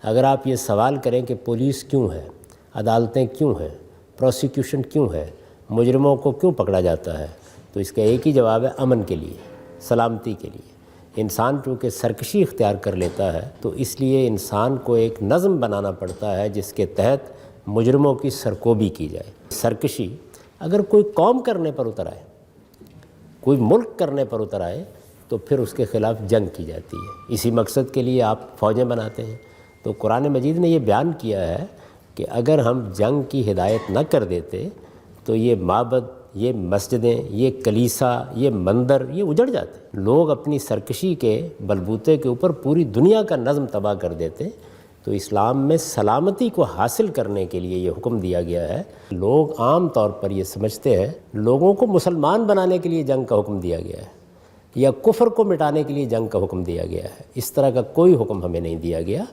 अगर आप ये सवाल करें कि पुलिस क्यों है, अदालतें क्यों हैं, प्रोसिक्यूशन क्यों है, मुजरिमों को क्यों पकड़ा जाता है, तो इसका एक ही जवाब है, अमन के लिए, सलामती के लिए। इंसान चूँकि सरकशी इख्तियार कर लेता है तो इसलिए इंसान को एक नज़म बनाना पड़ता है जिसके तहत मुजरिमों की सरकोबी की जाए। सरकशी अगर कोई कौम करने पर उतर आए, कोई मुल्क करने पर उतर आए, तो फिर उसके ख़िलाफ़ जंग की जाती है। इसी मकसद के लिए आप फ़ौजें बनाते हैं। तो कुरान मजीद ने ये बयान किया है कि अगर हम जंग की हिदायत न कर देते तो ये माबद, ये मस्जिदें, ये कलीसा, ये मंदिर, ये उजड़ जाते। लोग अपनी सरकशी के बलबूते के ऊपर पूरी दुनिया का नज़म तबाह कर देते। तो इस्लाम में सलामती को हासिल करने के लिए ये हुक्म दिया गया है। लोग आम तौर पर ये समझते हैं लोगों को मुसलमान बनाने के लिए जंग का हुक्म दिया गया है या कुफ्र को मिटाने के लिए जंग का हुक्म दिया गया है। इस तरह का कोई हुक्म हमें नहीं दिया गया।